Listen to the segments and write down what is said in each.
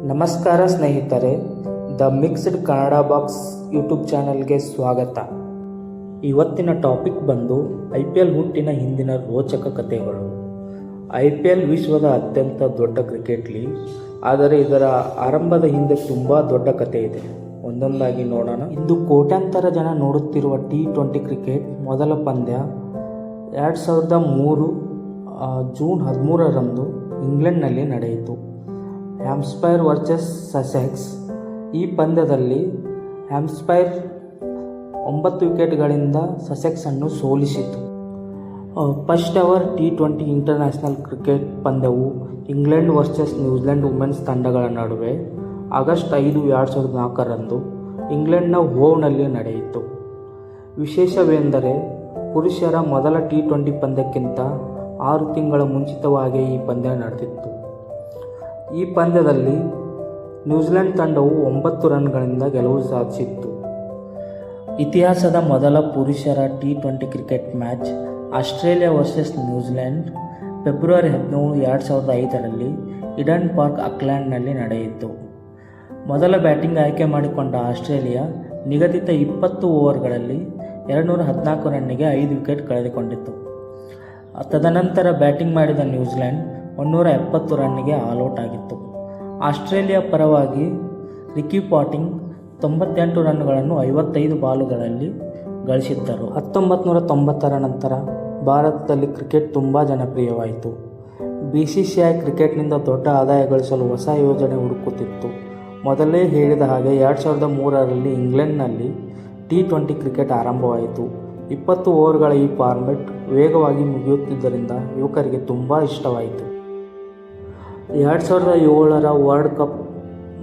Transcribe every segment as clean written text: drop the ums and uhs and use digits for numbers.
ನಮಸ್ಕಾರ ಸ್ನೇಹಿತರೆ, the mixed Kannada box YouTube ಚಾನಲ್ಗೆ ಸ್ವಾಗತ. ಇವತ್ತಿನ ಟಾಪಿಕ್ ಬಂದು IPL ಹುಟ್ಟಿನ ಹಿಂದಿನ ರೋಚಕ ಕಥೆಗಳು. IPL ವಿಶ್ವದ ಅತ್ಯಂತ ದೊಡ್ಡ ಕ್ರಿಕೆಟ್ ಲೀಗ್, ಆದರೆ ಇದರ ಆರಂಭದ ಹಿಂದೆ ತುಂಬ ದೊಡ್ಡ ಕಥೆ ಇದೆ. ಒಂದೊಂದಾಗಿ ನೋಡೋಣ. ಇಂದು ಕೋಟ್ಯಾಂತರ ಜನ ನೋಡುತ್ತಿರುವ T20 ಕ್ರಿಕೆಟ್ ಮೊದಲ ಪಂದ್ಯ 2003 ಜೂನ್ 13ರಂದು ಇಂಗ್ಲೆಂಡ್ನಲ್ಲಿ ನಡೆಯಿತು. Hampshire versus Sussex. ಈ ಪಂದ್ಯದಲ್ಲಿ ಹ್ಯಾಂಪ್ಶೈರ್ 9 ವಿಕೆಟ್ಗಳಿಂದ ಸಸೆಕ್ಸನ್ನು ಸೋಲಿಸಿತು. First ever T20 international cricket ಪಂದ್ಯವು ಇಂಗ್ಲೆಂಡ್ ವರ್ಸಸ್ ನ್ಯೂಜಿಲೆಂಡ್ ವುಮೆನ್ಸ್ ತಂಡಗಳ ನಡುವೆ ಆಗಸ್ಟ್ 5, 2004ರಂದು ಇಂಗ್ಲೆಂಡ್ನ ಹೋವ್ನಲ್ಲಿ ನಡೆಯಿತು. ವಿಶೇಷವೆಂದರೆ ಪುರುಷರ ಮೊದಲ T20 ಪಂದ್ಯಕ್ಕಿಂತ 6 ತಿಂಗಳ ಮುಂಚಿತವಾಗಿ ಈ ಪಂದ್ಯ ನಡೆದಿತ್ತು. ಈ ಪಂದ್ಯದಲ್ಲಿ ನ್ಯೂಜಿಲೆಂಡ್ ತಂಡವು 9 ರನ್ಗಳಿಂದ ಗೆಲುವು ಸಾಧಿಸಿತ್ತು. ಇತಿಹಾಸದ ಮೊದಲ ಪುರುಷರ T20 cricket match Australia versus New Zealand February 17, 2005ರಲ್ಲಿ ಈಡನ್ ಪಾರ್ಕ್, ಆಕ್ಲೆಂಡ್ನಲ್ಲಿ ನಡೆಯಿತು. ಮೊದಲ ಬ್ಯಾಟಿಂಗ್ ಆಯ್ಕೆ ಮಾಡಿಕೊಂಡ ಆಸ್ಟ್ರೇಲಿಯಾ ನಿಗದಿತ 20 ಓವರ್ಗಳಲ್ಲಿ 214 ರನ್ನಿಗೆ 5 ವಿಕೆಟ್ ಕಳೆದುಕೊಂಡಿತು. ತದನಂತರ ಬ್ಯಾಟಿಂಗ್ ಮಾಡಿದ ನ್ಯೂಜಿಲೆಂಡ್ 170 ರನ್ನಿಗೆ ಆಲ್ಔಟ್ ಆಗಿತ್ತು. ಆಸ್ಟ್ರೇಲಿಯಾ ಪರವಾಗಿ ರಿಕಿ ಪಾಂಟಿಂಗ್ 98 ರನ್ಗಳನ್ನು 55 ಬಾಲುಗಳಲ್ಲಿ ಗಳಿಸಿದ್ದರು. 1990ರ ನಂತರ ಭಾರತದಲ್ಲಿ ಕ್ರಿಕೆಟ್ ತುಂಬ ಜನಪ್ರಿಯವಾಯಿತು. BCCI ಕ್ರಿಕೆಟ್ನಿಂದ ದೊಡ್ಡ ಆದಾಯ ಗಳಿಸಲು ಹೊಸ ಯೋಜನೆ ಹುಡುಕುತ್ತಿತ್ತು. ಮೊದಲೇ ಹೇಳಿದ ಹಾಗೆ 2003ರಲ್ಲಿ ಇಂಗ್ಲೆಂಡ್ನಲ್ಲಿ T20 ಕ್ರಿಕೆಟ್ ಆರಂಭವಾಯಿತು. 20 ಓವರ್ಗಳ ಈ ಫಾರ್ಮೆಟ್ ವೇಗವಾಗಿ ಮುಗಿಯುತ್ತಿದ್ದರಿಂದ ಯುವಕರಿಗೆ ತುಂಬ ಇಷ್ಟವಾಯಿತು. 2007ರ ವರ್ಲ್ಡ್ ಕಪ್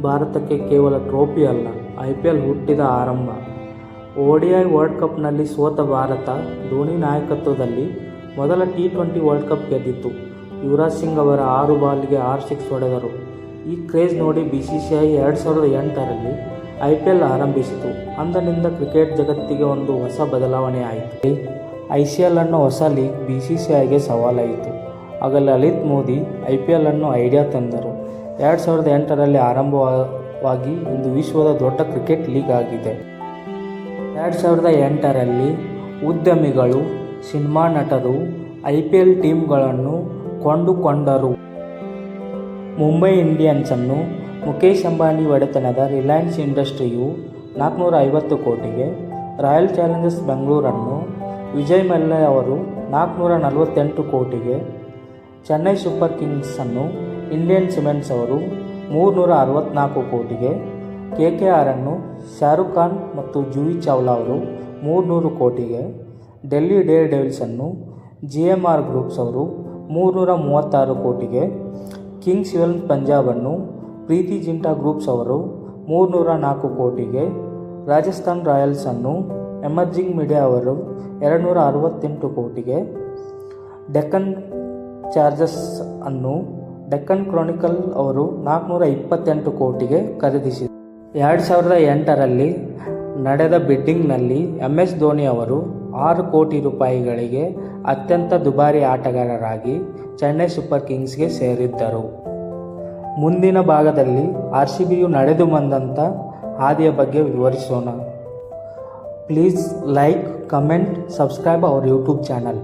ಭಾರತಕ್ಕೆ ಕೇವಲ ಟ್ರೋಫಿ ಅಲ್ಲ, IPL ಹುಟ್ಟಿದ ಆರಂಭ. ODI ವರ್ಲ್ಡ್ ಕಪ್ನಲ್ಲಿ ಸೋತ ಭಾರತ ಧೋನಿ ನಾಯಕತ್ವದಲ್ಲಿ ಮೊದಲ T20 ವರ್ಲ್ಡ್ ಕಪ್ ಗೆದ್ದಿತು. ಯುವರಾಜ್ ಸಿಂಗ್ ಅವರ 6 ಬಾಲ್ಗೆ 6 ಸಿಕ್ಸ್ ಹೊಡೆದರು. ಈ ಕ್ರೇಜ್ ನೋಡಿ BCCI 2008ರಲ್ಲಿ IPL ಆರಂಭಿಸಿತು. ಅಂದಿನಿಂದ ಕ್ರಿಕೆಟ್ ಜಗತ್ತಿಗೆ ಒಂದು ಹೊಸ ಬದಲಾವಣೆ ಆಯಿತು. ICL ಅನ್ನೋ ಹೊಸ ಲೀಗ್ BCCIಗೆ ಸವಾಲಾಯಿತು. ಆಗ ಲಲಿತ್ ಮೋದಿ IPL ಅನ್ನೋ ಐಡಿಯಾ ತಂದರು. 2008ರಲ್ಲಿ ಆರಂಭವಾಗಿ ಇಂದು ವಿಶ್ವದ ದೊಡ್ಡ ಕ್ರಿಕೆಟ್ ಲೀಗ್ ಆಗಿದೆ. 2008ರಲ್ಲಿ ಉದ್ಯಮಿಗಳು, ಸಿನಿಮಾ ನಟರು IPL ಟೀಮ್ಗಳನ್ನು ಕೊಂಡುಕೊಂಡರು. ಮುಂಬೈ ಇಂಡಿಯನ್ಸನ್ನು ಮುಖೇಶ್ ಅಂಬಾನಿ ಒಡೆತನದ ರಿಲಯನ್ಸ್ ಇಂಡಸ್ಟ್ರಿಯು 450 ಕೋಟಿಗೆ, ರಾಯಲ್ ಚಾಲೆಂಜರ್ಸ್ ಬೆಂಗಳೂರನ್ನು ವಿಜಯ್ ಮಲ್ಯ ಅವರು 448 ಕೋಟಿಗೆ, ಚೆನ್ನೈ ಸೂಪರ್ ಕಿಂಗ್ಸನ್ನು ಇಂಡಿಯನ್ ಸಿಮೆಂಟ್ಸ್ ಅವರು 364 ಕೋಟಿಗೆ, KKR ಅನ್ನು ಶಾರುಖ್ ಖಾನ್ ಮತ್ತು ಜೂಹಿ ಚಾವ್ಲಾ ಅವರು 300 ಕೋಟಿಗೆ, ಡೆಲ್ಲಿ ಡೇರ್ ಡೆವಿಲ್ಸನ್ನು GMR ಗ್ರೂಪ್ಸ್ ಅವರು 336 ಕೋಟಿಗೆ, ಕಿಂಗ್ಸ್ 11 ಪಂಜಾಬನ್ನು ಪ್ರೀತಿ ಜಿಂಟಾ ಗ್ರೂಪ್ಸ್ ಅವರು 304 ಕೋಟಿಗೆ, ರಾಜಸ್ಥಾನ್ ರಾಯಲ್ಸನ್ನು ಎಮರ್ಜಿಂಗ್ ಮೀಡಿಯಾ ಅವರು 268 ಕೋಟಿಗೆ, ಡೆಕ್ಕನ್ ಚಾರ್ಜರ್ಸ್ ಅನ್ನು ಡೆಕ್ಕನ್ ಕ್ರಾನಿಕಲ್ ಅವರು 428 ಕೋಟಿಗೆ ಖರೀದಿಸಿದರು. 2008ರಲ್ಲಿ ನಡೆದ ಬಿಡ್ಡಿಂಗ್ನಲ್ಲಿ MS ಧೋನಿ ಅವರು 6 ಕೋಟಿ ರೂಪಾಯಿಗಳಿಗೆ ಅತ್ಯಂತ ದುಬಾರಿ ಆಟಗಾರರಾಗಿ ಚೆನ್ನೈ ಸೂಪರ್ ಕಿಂಗ್ಸ್ಗೆ ಸೇರಿದ್ದರು. ಮುಂದಿನ ಭಾಗದಲ್ಲಿ RCBಯು ನಡೆದು ಬಂದಂಥ ಹಾದಿಯ ಬಗ್ಗೆ ವಿವರಿಸೋಣ. Please like, comment, subscribe our YouTube channel.